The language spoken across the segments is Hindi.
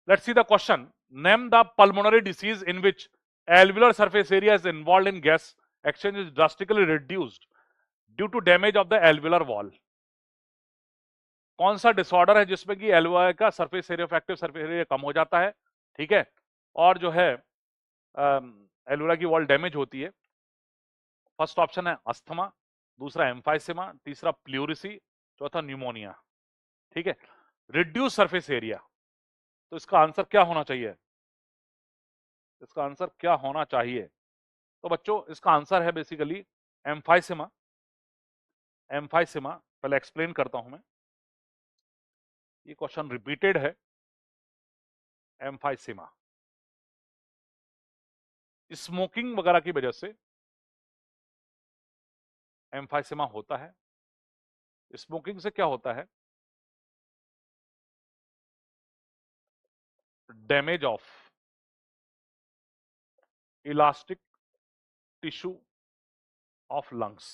Let's see the question. Name the pulmonary disease in which alveolar surface area is involved in gas exchange is drastically reduced due to damage of the alveolar wall. कौन सा डिसऑर्डर है जिसमें कि एल्वेओलाई का surface area, effective surface area कम हो जाता है, ठीक है, और जो है एल्वेओलाई की वॉल डैमेज होती है? फर्स्ट ऑप्शन है अस्थमा, दूसरा एम्फाइसेमा, तीसरा प्लूरिसी, चौथा न्यूमोनिया। ठीक है, रिड्यूस सरफेस एरिया, तो इसका आंसर क्या होना चाहिए? इसका आंसर क्या होना चाहिए? तो बच्चों इसका आंसर है बेसिकली एम्फाइसेमा। एम्फाइसेमा पहले एक्सप्लेन करता हूं मैं, ये क्वेश्चन रिपीटेड है। एम्फाइसेमा स्मोकिंग वगैरह की वजह से एम्फाइसेमा होता है। स्मोकिंग से क्या होता है? Damage of elastic tissue of lungs.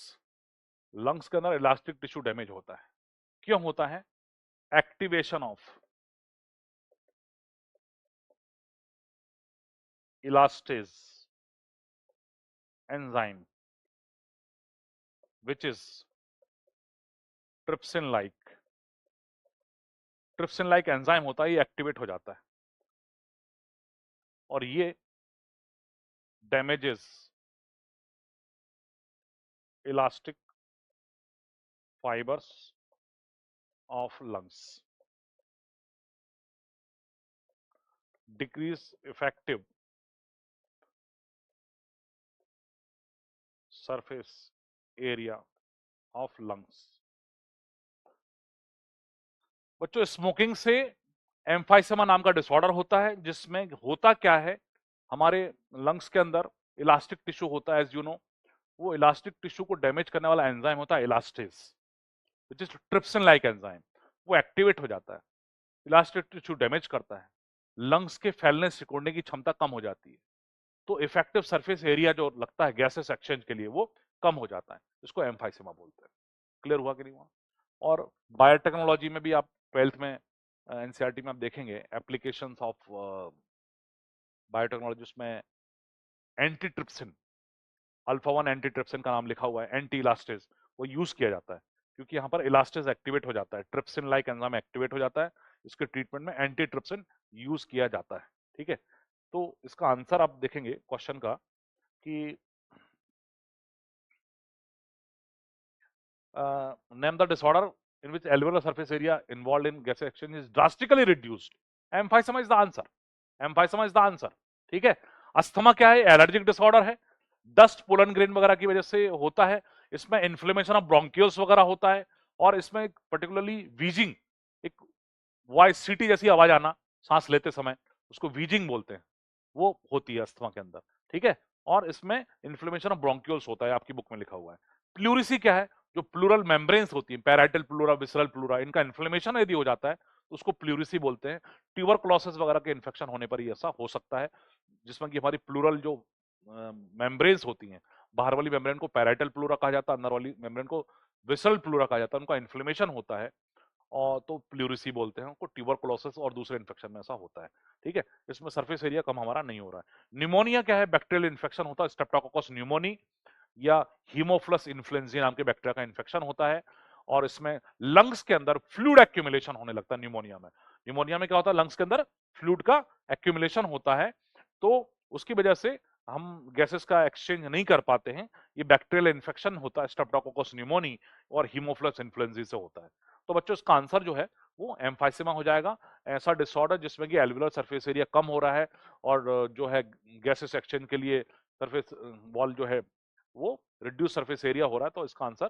Lungs के अंदर इलास्टिक टिश्यू डैमेज होता है। क्यों होता है? Activation of elastase enzyme which is trypsin like. Trypsin like enzyme होता है, ये एक्टिवेट हो जाता है और ये damages elastic fibres of lungs, decrease effective surface area of lungs. बच्चों स्मोकिंग से एम्फाइसेमा नाम का डिसऑर्डर होता है, जिसमें होता क्या है, हमारे लंग्स के अंदर इलास्टिक टिश्यू होता है, एज यू नो, वो इलास्टिक टिश्यू को डैमेज करने वाला एंजाइम होता है elastase, which is trypsin like enzyme. वो एक्टिवेट हो जाता है, इलास्टिक टिश्यू डैमेज करता है, लंग्स के फैलने सिकुड़ने की क्षमता कम हो जाती है, तो इफेक्टिव सरफेस एरिया जो लगता है गैसेस एक्सचेंज के लिए वो कम हो जाता है, इसको एम्फाइसेमा बोलते हैं। क्लियर हुआ कि नहीं हुआ? और बायोटेक्नोलॉजी में भी आप 12th में एनसीईआरटी में आप देखेंगे एप्लीकेशंस ऑफ बायोटेक्नोलॉजी, उसमें anti trypsin, alpha 1 anti trypsin का नाम लिखा हुआ है, एंटी इलास्टेज, वो यूज किया जाता है क्योंकि यहाँ पर इलास्टेज एक्टिवेट हो जाता है, ट्रिप्सिन लाइक एंजाइम एक्टिवेट हो जाता है, इसके ट्रीटमेंट में एंटी ट्रिप्सिन यूज किया जाता है। ठीक है, तो इसका आंसर आप देखेंगे क्वेश्चन का कि name the disorder in which alveolar surface area involved in gas exchange is drastically reduced. Emphysema is the answer. Emphysema is the answer. ठीक है। अस्थमा क्या है? एलर्जिक डिसऑर्डर है, डस्ट पोलन ग्रेन वगैरह की वजह से होता है। इसमें इन्फ्लेमेशन ऑफ ब्रोंकियल्स वगैरह होता है और इसमें पर्टिकुलरली वीजिंग, एक वॉइस सीटी जैसी आवाज आना सांस लेते समय, उसको वीजिंग बोलते हैं, वो होती है अस्थमा के अंदर। ठीक है, और इसमें इन्फ्लेमेशन ऑफ ब्रोंकियल्स होता है, आपकी बुक में लिखा हुआ है। प्लूरिसी क्या है? जो प्लूरल मेम्ब्रेन्स होती है, पैराइटल प्लूरा, विसरल प्लूरा, इनका इन्फ्लेमेशन यदि हो जाता है तो उसको प्लूरिसी बोलते हैं। ट्यूबरकुलोसिस वगैरह के इन्फेक्शन होने पर ही ऐसा हो सकता है, जिसमें कि हमारी प्लूरल जो मेम्ब्रेन्स होती हैं, बाहर वाली मेम्ब्रेन को पैराइटल प्लूरा कहा जाता है, अंदर वाली मेम्ब्रेन को विसरल प्लूरा कहा जाता है, उनका इन्फ्लेमेशन होता है और तो प्लूरिसी बोलते हैं उनको। ट्यूबरकुलोसिस और दूसरे इन्फेक्शन में ऐसा होता है। ठीक है, इसमें सरफेस एरिया कम हमारा नहीं हो रहा है। निमोनिया क्या है? बैक्टीरियल इन्फेक्शन होता है, स्ट्रेप्टोकोकस न्यूमोनी या हीमोफ्लस इन्फ्लुएंजा नाम के बैक्टीरिया का इन्फेक्शन होता है और इसमें लंग्स के अंदर फ्लूइड एक्यूमुलेशन होने लगता है। निमोनिया में, निमोनिया में क्या होता है? लंग्स के अंदर फ्लूइड का एक्यूमुलेशन होता है, तो उसकी वजह से हम गैसेस का एक्सचेंज नहीं कर पाते हैं। ये बैक्टीरियल इन्फेक्शन होता है, स्ट्रेप्टोकोकस न्यूमोनी और हीमोफ्लस इन्फ्लुएंजा से होता है। तो बच्चों इसका आंसर जो है वो एम्फाइसेमा हो जाएगा, ऐसा डिसऑर्डर जिसमें कि एल्वेओलर सरफेस एरिया कम हो रहा है और जो है गैसेस एक्सचेंज के लिए सरफेस वॉल जो है वो रिड्यूस सरफेस एरिया हो रहा है, तो इसका आंसर